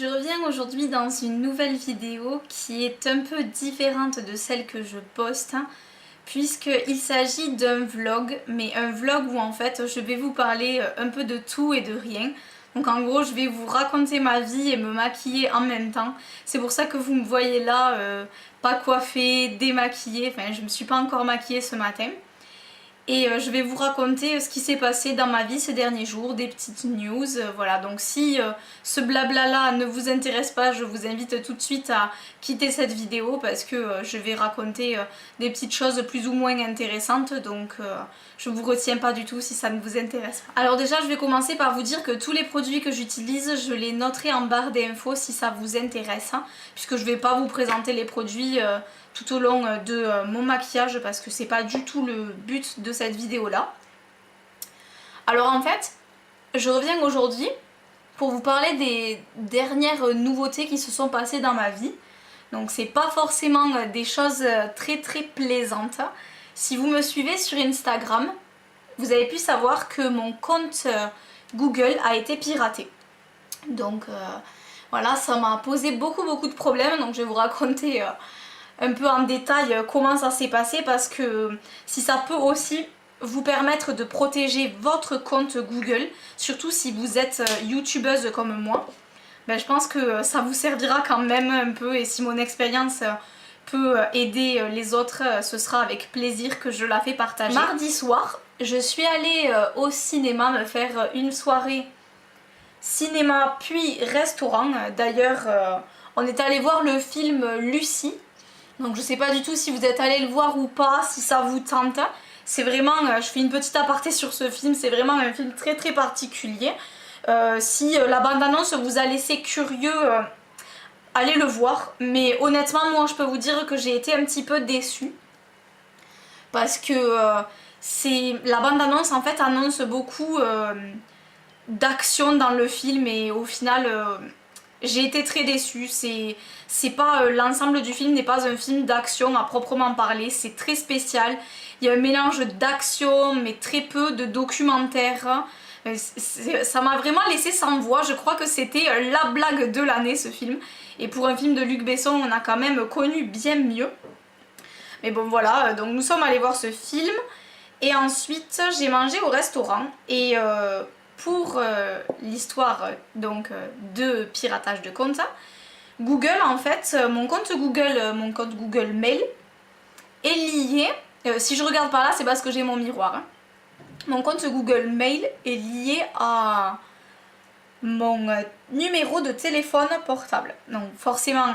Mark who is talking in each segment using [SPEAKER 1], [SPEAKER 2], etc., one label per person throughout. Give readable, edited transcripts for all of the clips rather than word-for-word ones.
[SPEAKER 1] Je reviens aujourd'hui dans une nouvelle vidéo qui est un peu différente de celle que je poste, puisqu'il s'agit d'un vlog, mais un vlog où en fait je vais vous parler un peu de tout et de rien. Donc en gros je vais vous raconter ma vie et me maquiller en même temps. C'est pour ça que vous me voyez là, pas coiffée, démaquillée, enfin je me suis pas encore maquillée ce matin. Et je vais vous raconter ce qui s'est passé dans ma vie ces derniers jours, des petites news, voilà. Donc si ce blabla là ne vous intéresse pas, je vous invite tout de suite à quitter cette vidéo parce que je vais raconter des petites choses plus ou moins intéressantes, donc je vous retiens pas du tout si ça ne vous intéresse pas. Alors déjà je vais commencer par vous dire que tous les produits que j'utilise, je les noterai en barre d'infos si ça vous intéresse, hein, puisque je vais pas vous présenter les produits tout au long de mon maquillage parce que c'est pas du tout le but de cette vidéo là. Alors en fait, je reviens aujourd'hui pour vous parler des dernières nouveautés qui se sont passées dans ma vie. Donc c'est pas forcément des choses très plaisantes. Si vous me suivez sur Instagram, vous avez pu savoir que mon compte Google a été piraté. Donc voilà, ça m'a posé beaucoup de problèmes, donc je vais vous raconter un peu en détail comment ça s'est passé parce que si ça peut aussi vous permettre de protéger votre compte Google, surtout si vous êtes youtubeuse comme moi, ben je pense que ça vous servira quand même un peu, et si mon expérience peut aider les autres, ce sera avec plaisir que je la fais partager. Mardi soir, je suis allée au cinéma me faire une soirée cinéma puis restaurant. D'ailleurs, on est allé voir le film Lucie. Donc je sais pas du tout si vous êtes allé le voir ou pas, si ça vous tente. C'est vraiment, je fais une petite aparté sur ce film, c'est vraiment un film très particulier. Si la bande-annonce vous a laissé curieux, allez le voir. Mais honnêtement, moi je peux vous dire que j'ai été un petit peu déçue. Parce que la bande-annonce en fait annonce beaucoup d'action dans le film et au final j'ai été très déçue. C'est pas l'ensemble du film n'est pas un film d'action à proprement parler, c'est très spécial. Il y a un mélange d'action mais très peu de documentaire. Ça m'a vraiment laissé sans voix. Je crois que c'était la blague de l'année ce film. Et pour un film de Luc Besson, on a quand même connu bien mieux. Mais bon voilà, donc nous sommes allés voir ce film. Et ensuite j'ai mangé au restaurant. Et pour l'histoire donc de piratage de compte, Google en fait, mon compte Google Mail est lié, si je regarde par là c'est parce que j'ai mon miroir, hein. Mon compte Google Mail est lié à mon numéro de téléphone portable. Donc forcément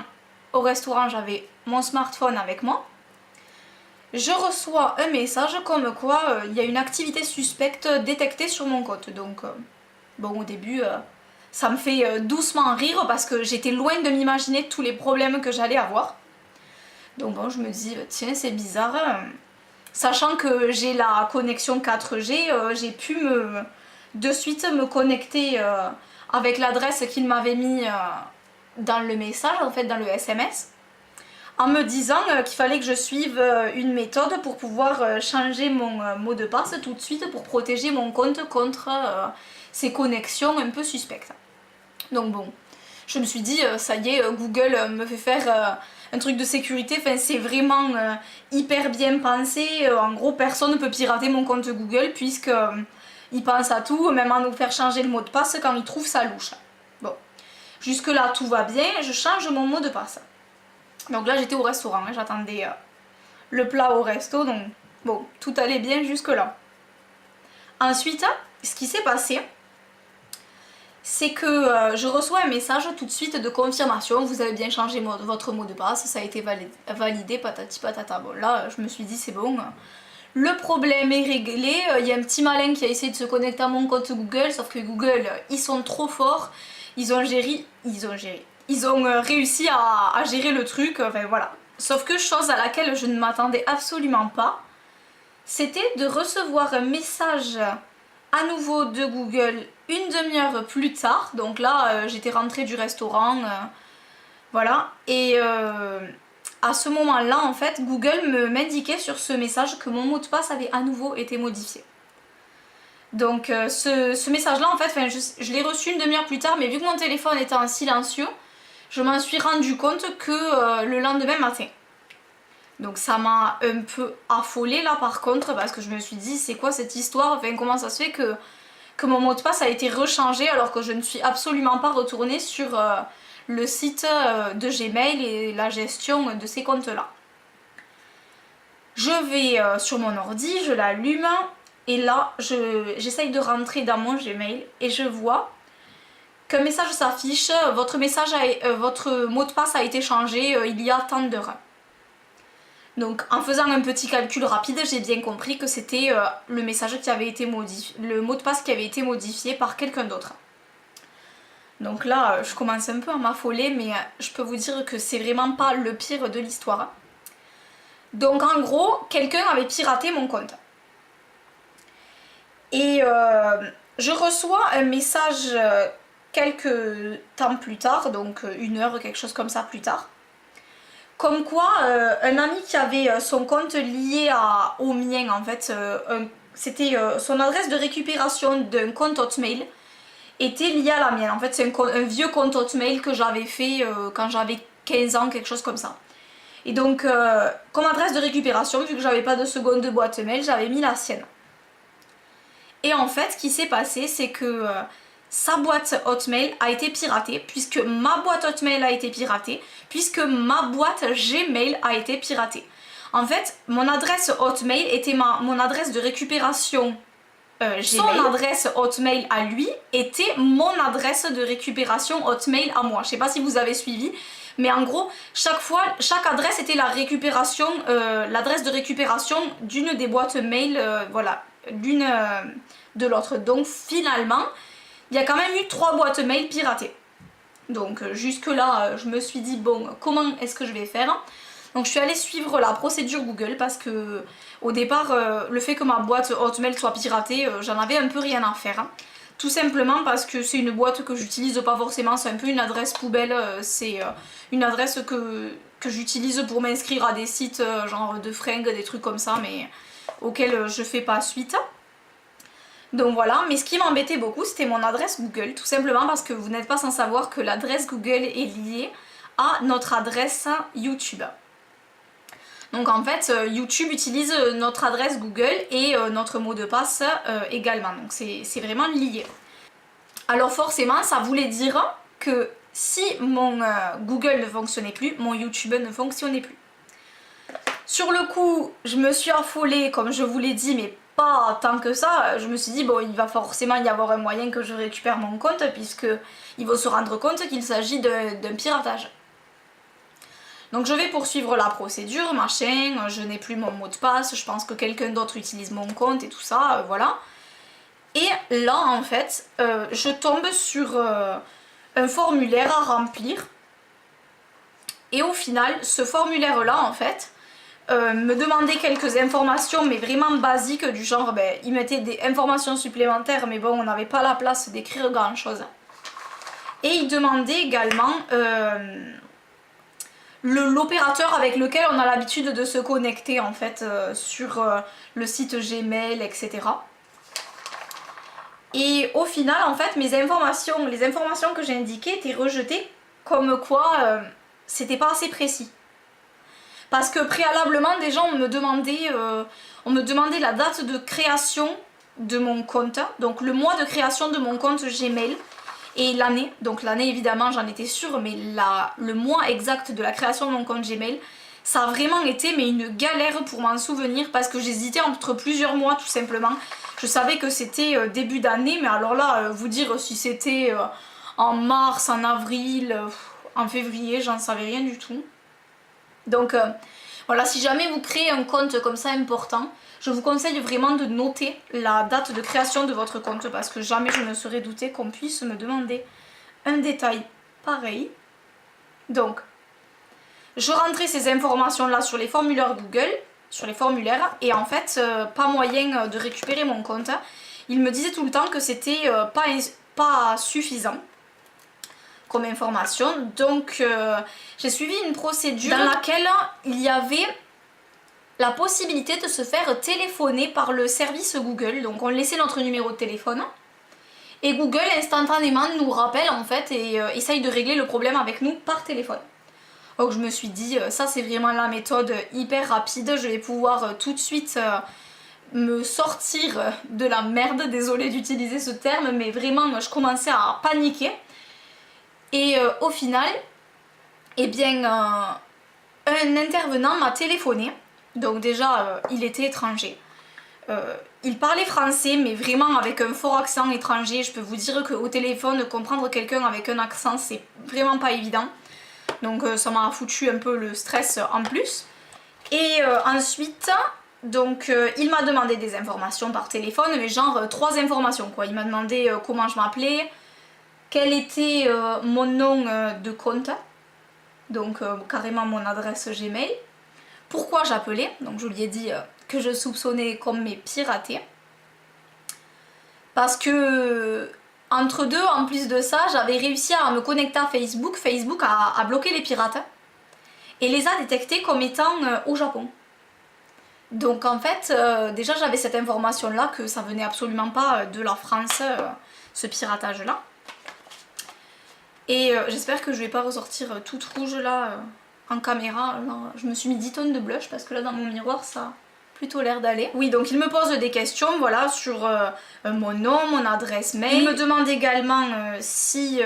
[SPEAKER 1] au restaurant j'avais mon smartphone avec moi. Je reçois un message comme quoi il y a une activité suspecte détectée sur mon compte. Donc bon, au début ça me fait doucement rire parce que j'étais loin de m'imaginer tous les problèmes que j'allais avoir. Donc bon, je me dis tiens, c'est bizarre. Sachant que j'ai la connexion 4G, j'ai pu de suite me connecter avec l'adresse qu'il m'avait mis dans le message, en fait dans le SMS, en me disant qu'il fallait que je suive une méthode pour pouvoir changer mon mot de passe tout de suite pour protéger mon compte contre ces connexions un peu suspectes. Donc bon, je me suis dit ça y est, Google me fait faire un truc de sécurité, enfin c'est vraiment hyper bien pensé. En gros personne ne peut pirater mon compte Google puisque il pense à tout, même à nous faire changer le mot de passe quand il trouve ça louche. Bon, jusque là tout va bien, je change mon mot de passe. Donc là j'étais au restaurant, hein, j'attendais le plat au resto, donc bon, tout allait bien jusque là. Ensuite, ce qui s'est passé, c'est que je reçois un message tout de suite de confirmation, vous avez bien changé votre mot de passe, ça a été validé, patati patata. Bon là je me suis dit c'est bon, le problème est réglé, il y a un petit malin qui a essayé de se connecter à mon compte Google, sauf que Google ils sont trop forts, ils ont réussi à gérer le truc, enfin voilà. Sauf que chose à laquelle je ne m'attendais absolument pas, c'était de recevoir un message à nouveau de Google une demi-heure plus tard. Donc là j'étais rentrée du restaurant, voilà, et à ce moment là en fait Google m'indiquait sur ce message que mon mot de passe avait à nouveau été modifié. Donc ce message-là, en fait, je l'ai reçu une demi-heure plus tard, mais vu que mon téléphone était en silencieux, je m'en suis rendu compte que le lendemain matin. Donc ça m'a un peu affolée là par contre, parce que je me suis dit c'est quoi cette histoire, enfin comment ça se fait que mon mot de passe a été rechangé alors que je ne suis absolument pas retournée sur le site de Gmail et la gestion de ces comptes là. Je vais sur mon ordi, je l'allume et là j'essaye de rentrer dans mon Gmail et je vois qu'un message s'affiche, votre mot de passe a été changé il y a tant d'heures. Donc en faisant un petit calcul rapide, j'ai bien compris que c'était le message qui avait été modifié, le mot de passe qui avait été modifié par quelqu'un d'autre. Donc là, je commence un peu à m'affoler, mais je peux vous dire que c'est vraiment pas le pire de l'histoire. Donc en gros, quelqu'un avait piraté mon compte. Et je reçois un message quelques temps plus tard, donc une heure, quelque chose comme ça plus tard. Comme quoi, un ami qui avait son compte lié au mien, en fait, c'était son adresse de récupération d'un compte Hotmail était liée à la mienne. En fait, c'est un vieux compte Hotmail que j'avais fait quand j'avais 15 ans, quelque chose comme ça. Et donc, comme adresse de récupération, vu que j'avais pas de seconde boîte mail, j'avais mis la sienne. Et en fait, ce qui s'est passé, c'est que sa boîte Hotmail a été piratée, puisque ma boîte Hotmail a été piratée, puisque ma boîte Gmail a été piratée. En fait, mon adresse Hotmail était mon adresse de récupération Gmail. Son adresse Hotmail à lui était mon adresse de récupération Hotmail à moi. Je sais pas si vous avez suivi, mais en gros, chaque adresse était la récupération, l'adresse de récupération d'une des boîtes mail, voilà, l'une de l'autre. Donc finalement, il y a quand même eu 3 boîtes mail piratées. Donc jusque là, je me suis dit bon, comment est-ce que je vais faire? Donc je suis allée suivre la procédure Google parce que au départ, le fait que ma boîte Hotmail soit piratée, j'en avais un peu rien à faire. Hein. Tout simplement parce que c'est une boîte que j'utilise pas forcément, c'est un peu une adresse poubelle, c'est une adresse que j'utilise pour m'inscrire à des sites genre de fringues, des trucs comme ça, mais auxquels je fais pas suite. Donc voilà, mais ce qui m'embêtait beaucoup, c'était mon adresse Google, tout simplement parce que vous n'êtes pas sans savoir que l'adresse Google est liée à notre adresse YouTube. Donc en fait, YouTube utilise notre adresse Google et notre mot de passe également, donc c'est vraiment lié. Alors forcément, ça voulait dire que si mon Google ne fonctionnait plus, mon YouTube ne fonctionnait plus. Sur le coup, je me suis affolée, comme je vous l'ai dit, mais pas tant que ça. Je me suis dit, bon, il va forcément y avoir un moyen que je récupère mon compte, puisqu'il va se rendre compte qu'il s'agit d'un piratage. Donc je vais poursuivre la procédure, machin, je n'ai plus mon mot de passe, je pense que quelqu'un d'autre utilise mon compte et tout ça, voilà. Et là, en fait, je tombe sur un formulaire à remplir. Et au final, ce formulaire-là, en fait, me demandait quelques informations, mais vraiment basiques, du genre, ben, il mettait des informations supplémentaires, mais bon, on n'avait pas la place d'écrire grand-chose. Et il demandait également l'opérateur avec lequel on a l'habitude de se connecter, en fait, sur le site Gmail, etc. Et au final, en fait, les informations que j'ai indiquées étaient rejetées, comme quoi c'était pas assez précis. Parce que préalablement, déjà, on me demandait la date de création de mon compte, donc le mois de création de mon compte Gmail, et l'année. Donc l'année, évidemment, j'en étais sûre, mais le mois exact de la création de mon compte Gmail, ça a vraiment été une galère pour m'en souvenir, parce que j'hésitais entre plusieurs mois, tout simplement. Je savais que c'était début d'année, mais alors là, vous dire si c'était en mars, en avril, en février, j'en savais rien du tout. Donc voilà, si jamais vous créez un compte comme ça important, je vous conseille vraiment de noter la date de création de votre compte, parce que jamais je ne serais douté qu'on puisse me demander un détail pareil. Donc, je rentrais ces informations-là sur les formulaires Google, et en fait, pas moyen de récupérer mon compte. Il me disait tout le temps que c'était pas suffisant comme information. Donc j'ai suivi une procédure dans laquelle il y avait la possibilité de se faire téléphoner par le service Google. Donc on laissait notre numéro de téléphone et Google instantanément nous rappelle en fait et essaye de régler le problème avec nous par téléphone. Donc je me suis dit, ça c'est vraiment la méthode hyper rapide, je vais pouvoir tout de suite me sortir de la merde, désolée d'utiliser ce terme, mais vraiment je commençais à paniquer. Et au final, eh bien, un intervenant m'a téléphoné, donc déjà il était étranger. Il parlait français mais vraiment avec un fort accent étranger. Je peux vous dire qu'au téléphone, comprendre quelqu'un avec un accent c'est vraiment pas évident. Donc ça m'a foutu un peu le stress en plus. Et ensuite, donc il m'a demandé des informations par téléphone, mais genre 3 informations quoi. Il m'a demandé comment je m'appelais, quel était mon nom de compte, donc carrément mon adresse Gmail, pourquoi j'appelais, donc je lui ai dit que je soupçonnais qu'on m'ait piraté. Parce que entre deux, en plus de ça, j'avais réussi à me connecter à Facebook. Facebook a bloqué les pirates et les a détectés comme étant au Japon. Donc en fait, déjà j'avais cette information là que ça venait absolument pas de la France, ce piratage là. Et j'espère que je vais pas ressortir toute rouge là en caméra. Là, je me suis mis 10 tonnes de blush parce que là dans mon miroir ça a plutôt l'air d'aller. Oui, donc il me pose des questions voilà, sur mon nom, mon adresse mail. Il me demande également si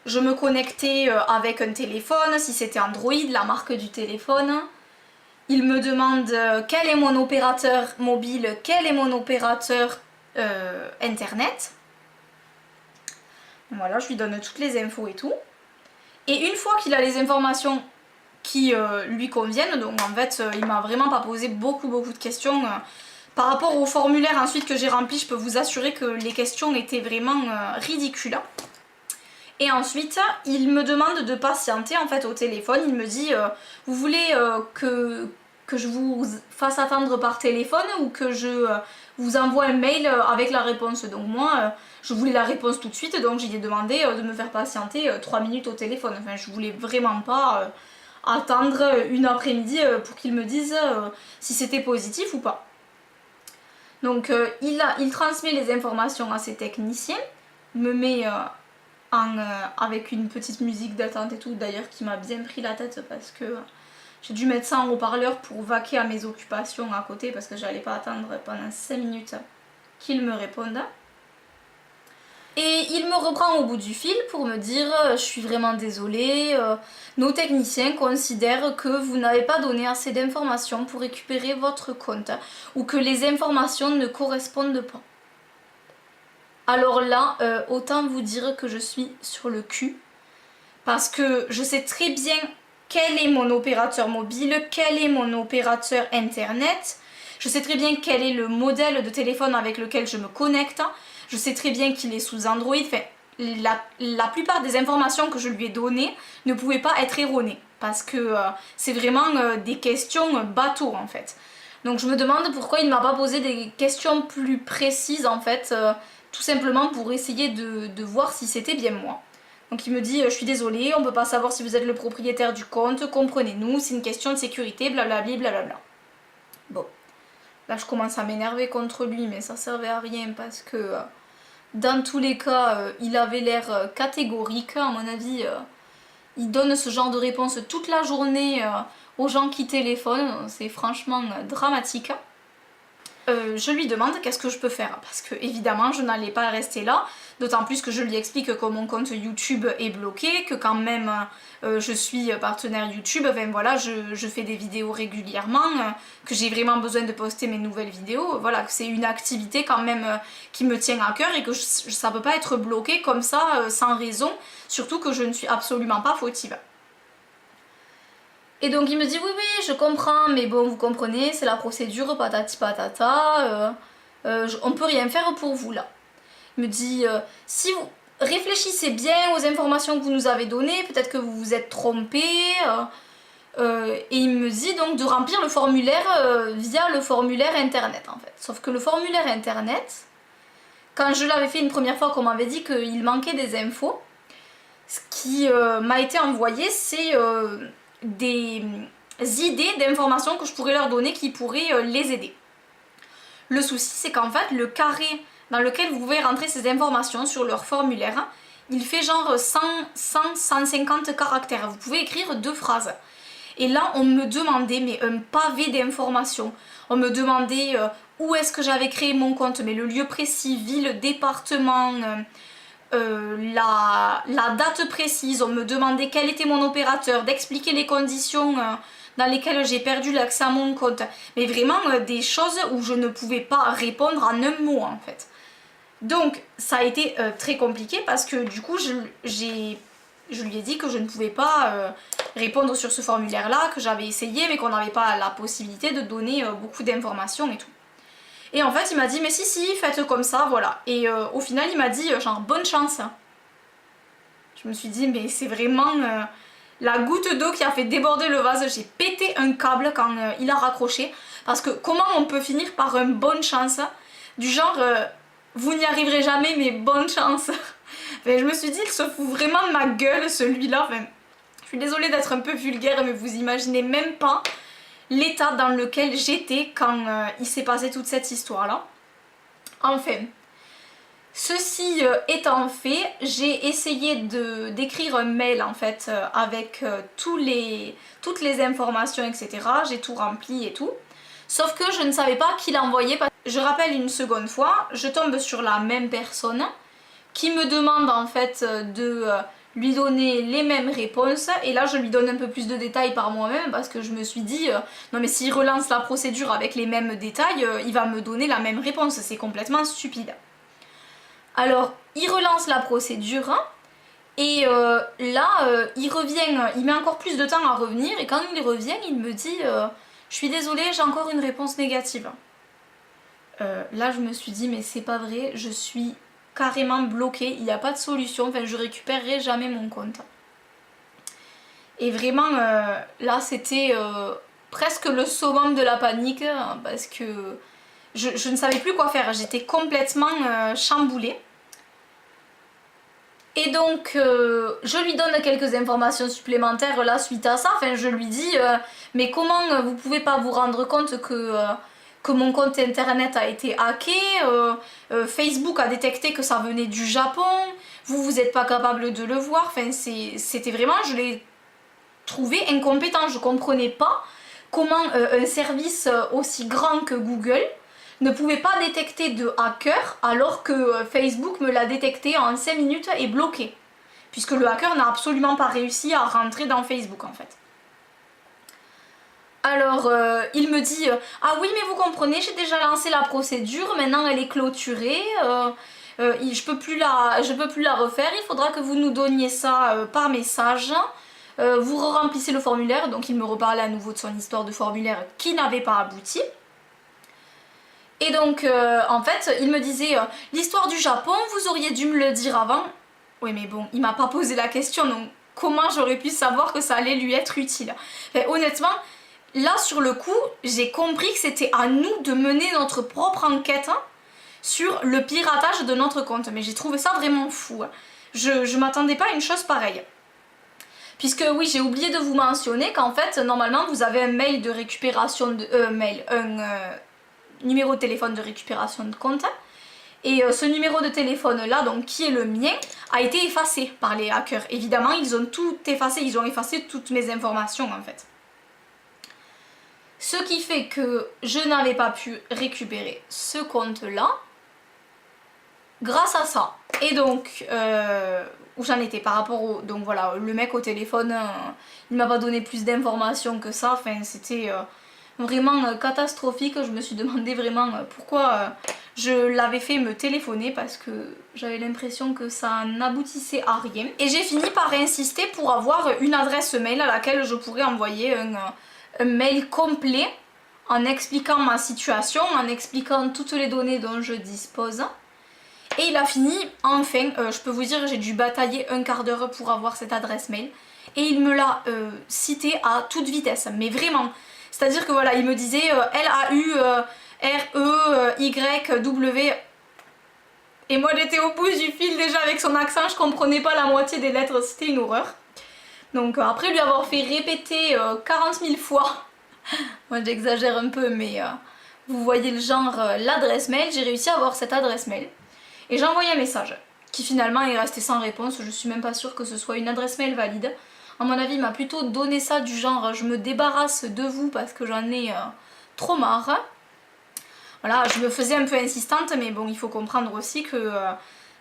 [SPEAKER 1] je me connectais avec un téléphone, si c'était Android, la marque du téléphone. Il me demande quel est mon opérateur mobile, quel est mon opérateur internet. Voilà, je lui donne toutes les infos et tout. Et une fois qu'il a les informations qui lui conviennent, donc en fait il m'a vraiment pas posé beaucoup de questions. Par rapport au formulaire ensuite que j'ai rempli, je peux vous assurer que les questions étaient vraiment ridicules. Et ensuite il me demande de patienter en fait au téléphone. Il me dit vous voulez que je vous fasse attendre par téléphone ou que je vous envoie un mail avec la réponse. Donc moi je voulais la réponse tout de suite, donc j'ai demandé de me faire patienter 3 minutes au téléphone. Enfin je voulais vraiment pas attendre une après-midi pour qu'il me dise si c'était positif ou pas. Donc il transmet les informations à ses techniciens, me met avec une petite musique d'attente et tout, d'ailleurs qui m'a bien pris la tête parce que j'ai dû mettre ça en haut-parleur pour vaquer à mes occupations à côté parce que j'allais pas attendre pendant 5 minutes qu'il me réponde. Et il me reprend au bout du fil pour me dire je suis vraiment désolée, nos techniciens considèrent que vous n'avez pas donné assez d'informations pour récupérer votre compte ou que les informations ne correspondent pas. Alors là, autant vous dire que je suis sur le cul parce que je sais très bien quel est mon opérateur mobile, quel est mon opérateur internet, je sais très bien quel est le modèle de téléphone avec lequel je me connecte, je sais très bien qu'il est sous Android, enfin, la plupart des informations que je lui ai données ne pouvaient pas être erronées parce que c'est vraiment des questions bateau en fait. Donc je me demande pourquoi il ne m'a pas posé des questions plus précises en fait, tout simplement pour essayer de voir si c'était bien moi. Donc il me dit je suis désolée, on peut pas savoir si vous êtes le propriétaire du compte, comprenez-nous, c'est une question de sécurité, blablabla, blablabla. Bon, là je commence à m'énerver contre lui, mais ça servait à rien parce que dans tous les cas, il avait l'air catégorique, à mon avis. Il donne ce genre de réponse toute la journée aux gens qui téléphonent, c'est franchement dramatique. Je lui demande qu'est-ce que je peux faire parce que évidemment je n'allais pas rester là, d'autant plus que je lui explique que mon compte YouTube est bloqué, que quand même je suis partenaire YouTube, enfin voilà, je fais des vidéos régulièrement, que j'ai vraiment besoin de poster mes nouvelles vidéos, voilà, que c'est une activité quand même qui me tient à cœur et que ça peut pas être bloqué comme ça sans raison, surtout que je ne suis absolument pas fautive. Et donc il me dit oui je comprends mais bon vous comprenez c'est la procédure patati patata, on peut rien faire pour vous là. Il me dit si vous réfléchissez bien aux informations que vous nous avez données, peut-être que vous vous êtes trompé, et il me dit donc de remplir le formulaire via le formulaire internet en fait. Sauf que le formulaire internet, quand je l'avais fait une première fois qu'on m'avait dit qu'il manquait des infos, ce qui m'a été envoyé c'est des idées d'informations que je pourrais leur donner qui pourraient les aider. Le souci, c'est qu'en fait, le carré dans lequel vous pouvez rentrer ces informations sur leur formulaire, il fait genre 100-150 caractères. Vous pouvez écrire 2 phrases. Et là, on me demandait mais un pavé d'informations. On me demandait où est-ce que j'avais créé mon compte, mais le lieu précis, ville, département, la date précise. On me demandait quel était mon opérateur, d'expliquer les conditions dans lesquelles j'ai perdu l'accès à mon compte. Mais vraiment des choses où je ne pouvais pas répondre en un mot en fait. Donc ça a été très compliqué parce que du coup je lui ai dit que je ne pouvais pas répondre sur ce formulaire là, que j'avais essayé mais qu'on n'avait pas la possibilité de donner beaucoup d'informations et tout. Et en fait il m'a dit mais si faites comme ça voilà. Et au final il m'a dit genre bonne chance. Je me suis dit mais c'est vraiment la goutte d'eau qui a fait déborder le vase. J'ai pété un câble quand il a raccroché parce que comment on peut finir par une bonne chance du genre vous n'y arriverez jamais mais bonne chance. Enfin, je me suis dit il se fout vraiment de ma gueule celui-là. Enfin, je suis désolée d'être un peu vulgaire mais vous imaginez même pas l'état dans lequel j'étais quand il s'est passé toute cette histoire là. Enfin, ceci étant fait, j'ai essayé d'écrire un mail en fait avec toutes les informations etc. J'ai tout rempli et tout. Sauf que je ne savais pas qui l'envoyer. Je rappelle une seconde fois, je tombe sur la même personne qui me demande en fait de lui donner les mêmes réponses. Et là je lui donne un peu plus de détails par moi-même parce que je me suis dit non mais s'il relance la procédure avec les mêmes détails, il va me donner la même réponse, c'est complètement stupide. Alors il relance la procédure et là il revient, il met encore plus de temps à revenir et quand il revient il me dit je suis désolée, j'ai encore une réponse négative. Là je me suis dit mais c'est pas vrai, je suis carrément bloquée, il n'y a pas de solution, enfin je récupérerai jamais mon compte. Et vraiment là c'était presque le summum de la panique parce que je ne savais plus quoi faire, j'étais complètement chamboulée. Et donc je lui donne quelques informations supplémentaires là suite à ça, enfin je lui dis mais comment vous pouvez pas vous rendre compte que mon compte internet a été hacké, Facebook a détecté que ça venait du Japon, vous n'êtes pas capable de le voir, enfin c'était vraiment, je l'ai trouvé incompétent, je comprenais pas comment un service aussi grand que Google ne pouvait pas détecter de hacker alors que Facebook me l'a détecté en 5 minutes et bloqué. Puisque le hacker n'a absolument pas réussi à rentrer dans Facebook en fait. Alors il me dit ah oui mais vous comprenez j'ai déjà lancé la procédure, maintenant elle est clôturée, je peux plus la refaire, il faudra que vous nous donniez ça par message. Vous remplissez le formulaire, donc il me reparlait à nouveau de son histoire de formulaire qui n'avait pas abouti. Et donc en fait il me disait l'histoire du Japon vous auriez dû me le dire avant. Oui mais bon il m'a pas posé la question donc comment j'aurais pu savoir que ça allait lui être utile. Enfin, honnêtement là sur le coup j'ai compris que c'était à nous de mener notre propre enquête sur le piratage de notre compte. Mais j'ai trouvé ça vraiment fou. Je m'attendais pas à une chose pareille. Puisque oui j'ai oublié de vous mentionner qu'en fait normalement vous avez un mail de récupération de numéro de téléphone de récupération de compte et ce numéro de téléphone là donc qui est le mien a été effacé par les hackers. Évidemment ils ont tout effacé, ils ont effacé toutes mes informations en fait. Ce qui fait que je n'avais pas pu récupérer ce compte là grâce à ça. Et donc où j'en étais par rapport au... Donc voilà, le mec au téléphone il m'a pas donné plus d'informations que ça, enfin c'était vraiment catastrophique. Je me suis demandé vraiment pourquoi je l'avais fait me téléphoner parce que j'avais l'impression que ça n'aboutissait à rien. Et j'ai fini par insister pour avoir une adresse mail à laquelle je pourrais envoyer un mail complet en expliquant ma situation, en expliquant toutes les données dont je dispose. Et il a fini, enfin, je peux vous dire j'ai dû batailler un quart d'heure pour avoir cette adresse mail. Et il me l'a citée à toute vitesse, mais vraiment. C'est-à-dire que voilà, il me disait L-A-U-R-E-Y-W. Et moi j'étais au bout du fil déjà avec son accent, je comprenais pas la moitié des lettres, c'était une horreur. Donc après lui avoir fait répéter 40 000 fois, moi j'exagère un peu mais vous voyez le genre, l'adresse mail, j'ai réussi à avoir cette adresse mail. Et j'ai envoyé un message qui finalement est resté sans réponse, je suis même pas sûre que ce soit une adresse mail valide. À mon avis il m'a plutôt donné ça du genre je me débarrasse de vous parce que j'en ai trop marre. Voilà, je me faisais un peu insistante mais bon il faut comprendre aussi que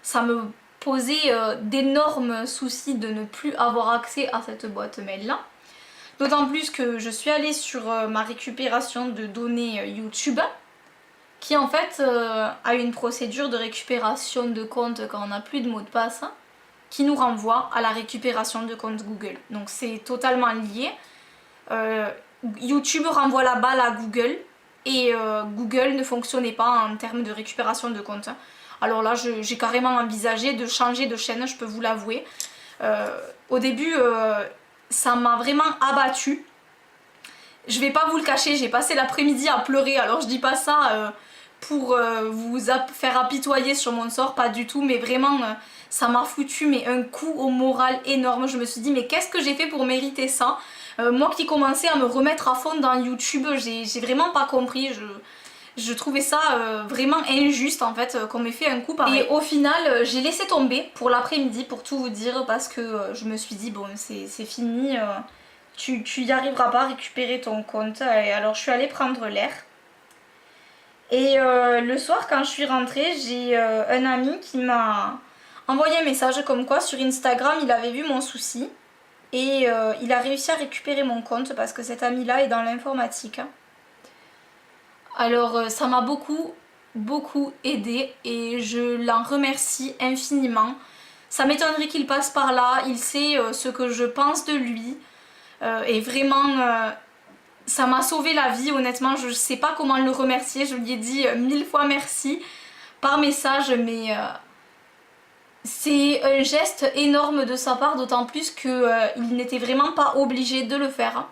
[SPEAKER 1] ça me posait d'énormes soucis de ne plus avoir accès à cette boîte mail là. D'autant plus que je suis allée sur ma récupération de données YouTube qui en fait a une procédure de récupération de compte quand on n'a plus de mot de passe qui nous renvoie à la récupération de compte Google. Donc c'est totalement lié. YouTube renvoie la balle à Google et Google ne fonctionnait pas en termes de récupération de compte. Alors là j'ai carrément envisagé de changer de chaîne, je peux vous l'avouer. Au début ça m'a vraiment abattue. Je vais pas vous le cacher, j'ai passé l'après-midi à pleurer, alors je dis pas ça pour vous faire apitoyer sur mon sort, pas du tout, mais vraiment ça m'a foutu mais un coup au moral énorme. Je me suis dit mais qu'est-ce que j'ai fait pour mériter ça? Moi qui commençais à me remettre à fond dans YouTube, j'ai vraiment pas compris. Je trouvais ça vraiment injuste en fait qu'on m'ait fait un coup pareil. Et au final j'ai laissé tomber pour l'après-midi pour tout vous dire parce que je me suis dit bon c'est fini, tu y arriveras pas à récupérer ton compte. Et alors je suis allée prendre l'air. Et le soir quand je suis rentrée j'ai un ami qui m'a envoyé un message comme quoi sur Instagram il avait vu mon souci. Et il a réussi à récupérer mon compte parce que cet ami là est dans l'informatique. Alors ça m'a beaucoup aidé et je l'en remercie infiniment. Ça m'étonnerait qu'il passe par là, il sait ce que je pense de lui et vraiment ça m'a sauvé la vie honnêtement. Je sais pas comment le remercier, je lui ai dit 1000 fois merci par message mais c'est un geste énorme de sa part, d'autant plus qu'il n'était vraiment pas obligé de le faire.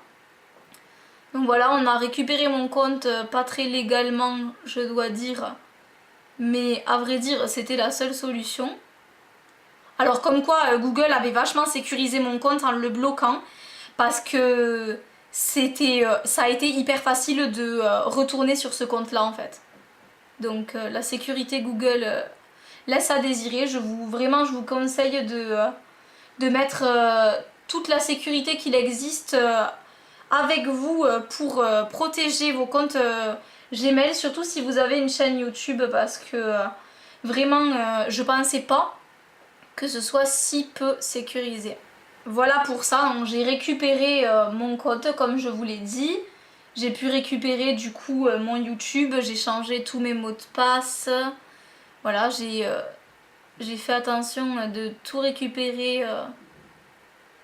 [SPEAKER 1] Donc voilà, on a récupéré mon compte, pas très légalement je dois dire, mais à vrai dire c'était la seule solution. Alors comme quoi Google avait vachement sécurisé mon compte en le bloquant, parce que ça a été hyper facile de retourner sur ce compte là en fait. Donc la sécurité Google laisse à désirer. Vraiment je vous conseille de mettre toute la sécurité qu'il existe avec vous pour protéger vos comptes Gmail, surtout si vous avez une chaîne YouTube, parce que vraiment je pensais pas que ce soit si peu sécurisé. Voilà pour ça, j'ai récupéré mon compte comme je vous l'ai dit. J'ai pu récupérer du coup mon YouTube, j'ai changé tous mes mots de passe. Voilà, j'ai fait attention de tout récupérer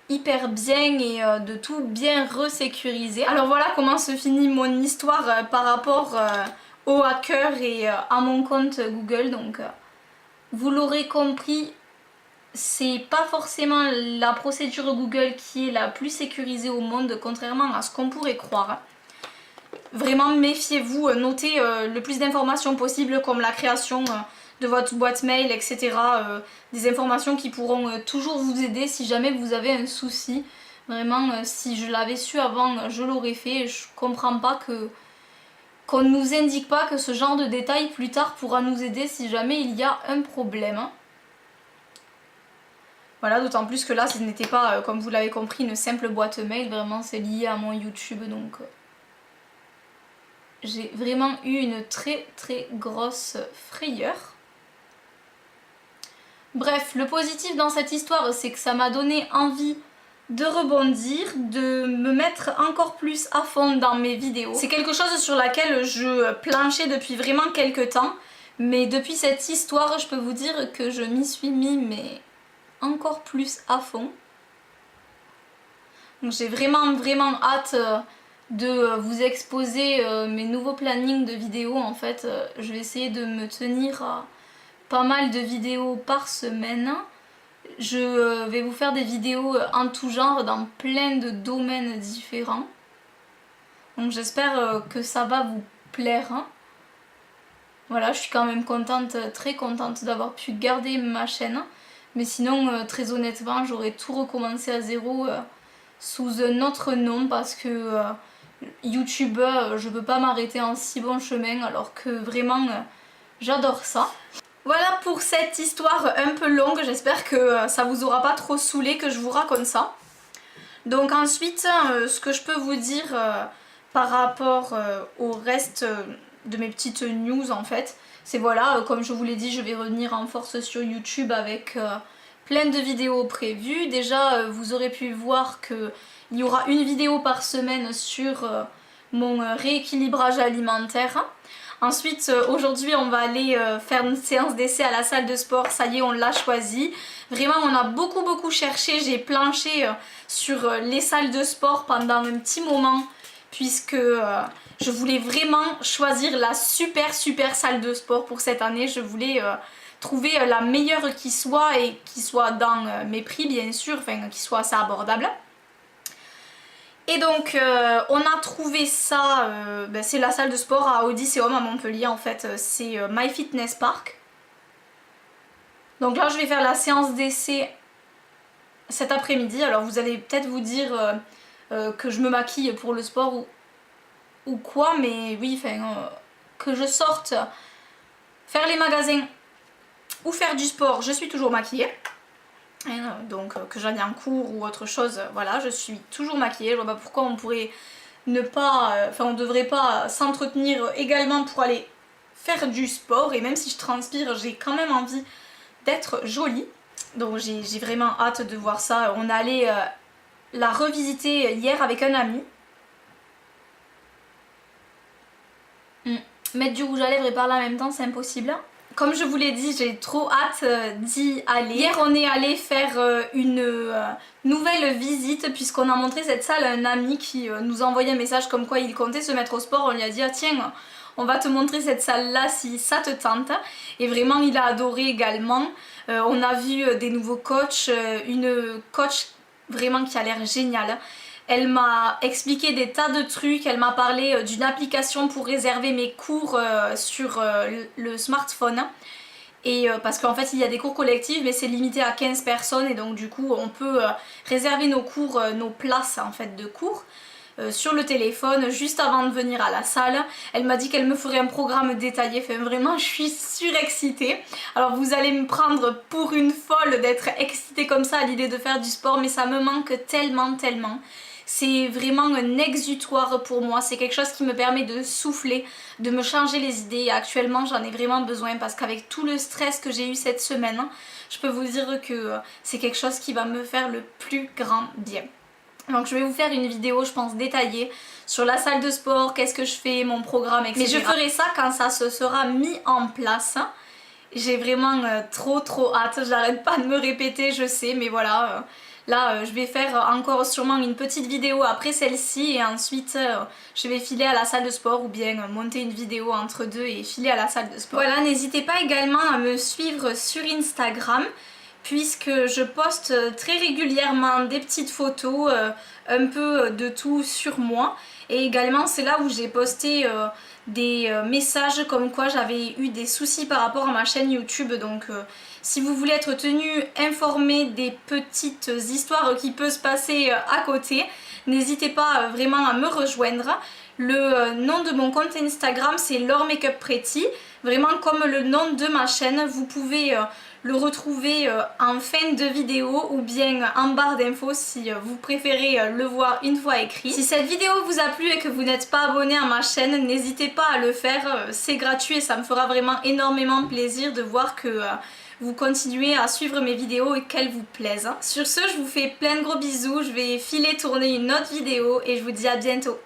[SPEAKER 1] hyper bien et de tout bien resécuriser. Alors voilà comment se finit mon histoire par rapport au hacker et à mon compte Google. Donc vous l'aurez compris, c'est pas forcément la procédure Google qui est la plus sécurisée au monde, contrairement à ce qu'on pourrait croire. Vraiment méfiez-vous, notez le plus d'informations possible comme la création de votre boîte mail, etc. Des informations qui pourront toujours vous aider si jamais vous avez un souci. Vraiment, si je l'avais su avant, je l'aurais fait. Je comprends pas qu'on ne nous indique pas que ce genre de détails plus tard pourra nous aider si jamais il y a un problème. Voilà, d'autant plus que là, ce n'était pas, comme vous l'avez compris, une simple boîte mail. Vraiment, c'est lié à mon YouTube, donc j'ai vraiment eu une très grosse frayeur. Bref, le positif dans cette histoire, c'est que ça m'a donné envie de rebondir, de me mettre encore plus à fond dans mes vidéos. C'est quelque chose sur laquelle je planchais depuis vraiment quelques temps, mais depuis cette histoire, je peux vous dire que je m'y suis mis mais encore plus à fond. Donc j'ai vraiment hâte de vous exposer mes nouveaux plannings de vidéos. En fait, je vais essayer de me tenir à pas mal de vidéos par semaine. Je vais vous faire des vidéos en tout genre dans plein de domaines différents. Donc j'espère que ça va vous plaire. Voilà, je suis quand même contente, très contente d'avoir pu garder ma chaîne. Mais sinon, très honnêtement, j'aurais tout recommencé à zéro. sous un autre nom parce que YouTube, je peux pas m'arrêter en si bon chemin alors que vraiment j'adore ça. Voilà pour cette histoire un peu longue, j'espère que ça vous aura pas trop saoulé que je vous raconte ça. Donc ensuite, ce que je peux vous dire par rapport au reste de mes petites news en fait, c'est voilà, comme je vous l'ai dit, je vais revenir en force sur YouTube avec plein de vidéos prévues. Déjà, vous aurez pu voir qu'il y aura une vidéo par semaine sur mon rééquilibrage alimentaire. Ensuite, aujourd'hui, on va aller faire une séance d'essai à la salle de sport. Ça y est, on l'a choisi. Vraiment, on a beaucoup cherché. J'ai planché sur les salles de sport pendant un petit moment puisque je voulais vraiment choisir la super salle de sport pour cette année. Je voulais trouver la meilleure qui soit et qui soit dans mes prix bien sûr, enfin qui soit assez abordable. Et donc on a trouvé ça, c'est la salle de sport à Odysseum à Montpellier en fait, c'est MyFitnessPark. Donc là je vais faire la séance d'essai cet après-midi, alors vous allez peut-être vous dire que je me maquille pour le sport ou quoi, mais oui, que je sorte faire les magasins ou faire du sport, je suis toujours maquillée. Donc que j'aille en cours ou autre chose, voilà, je suis toujours maquillée. Je vois pas pourquoi on pourrait ne pas, on devrait pas s'entretenir également pour aller faire du sport. Et même si je transpire, j'ai quand même envie d'être jolie. Donc j'ai vraiment hâte de voir ça. On est allé la revisiter hier avec un ami. Mettre du rouge à lèvres et parler en même temps, c'est impossible. Comme je vous l'ai dit, j'ai trop hâte d'y aller. Hier, on est allé faire une nouvelle visite puisqu'on a montré cette salle à un ami qui nous a envoyé un message comme quoi il comptait se mettre au sport. On lui a dit, ah, tiens, on va te montrer cette salle-là si ça te tente. Et vraiment, il a adoré également. On a vu des nouveaux coachs, une coach vraiment qui a l'air géniale. Elle m'a expliqué des tas de trucs, elle m'a parlé d'une application pour réserver mes cours sur le smartphone. Et parce qu'en fait il y a des cours collectifs mais c'est limité à 15 personnes et donc du coup on peut réserver nos cours, nos places en fait de cours sur le téléphone juste avant de venir à la salle. Elle m'a dit qu'elle me ferait un programme détaillé, enfin vraiment je suis surexcitée. Alors vous allez me prendre pour une folle d'être excitée comme ça à l'idée de faire du sport, mais ça me manque tellement. C'est vraiment un exutoire pour moi, c'est quelque chose qui me permet de souffler, de me changer les idées et actuellement j'en ai vraiment besoin parce qu'avec tout le stress que j'ai eu cette semaine, je peux vous dire que c'est quelque chose qui va me faire le plus grand bien. Donc je vais vous faire une vidéo je pense détaillée sur la salle de sport, qu'est-ce que je fais, mon programme, etc. Mais je ferai ça quand ça se sera mis en place. J'ai vraiment trop hâte, j'arrête pas de me répéter, je sais, mais voilà... Là, je vais faire encore sûrement une petite vidéo après celle-ci et ensuite je vais filer à la salle de sport ou bien monter une vidéo entre deux et filer à la salle de sport. Voilà, n'hésitez pas également à me suivre sur Instagram puisque je poste très régulièrement des petites photos, un peu de tout sur moi. Et également c'est là où j'ai posté des messages comme quoi j'avais eu des soucis par rapport à ma chaîne YouTube. Donc si vous voulez être tenu informé des petites histoires qui peuvent se passer à côté, n'hésitez pas vraiment à me rejoindre. Le nom de mon compte Instagram c'est Laure Makeup Pretty, vraiment comme le nom de ma chaîne. Vous pouvez le retrouver en fin de vidéo ou bien en barre d'infos si vous préférez le voir une fois écrit. Si cette vidéo vous a plu et que vous n'êtes pas abonné à ma chaîne, n'hésitez pas à le faire, c'est gratuit et ça me fera vraiment énormément plaisir de voir que vous continuez à suivre mes vidéos et qu'elles vous plaisent. Sur ce, je vous fais plein de gros bisous, je vais filer tourner une autre vidéo et je vous dis à bientôt.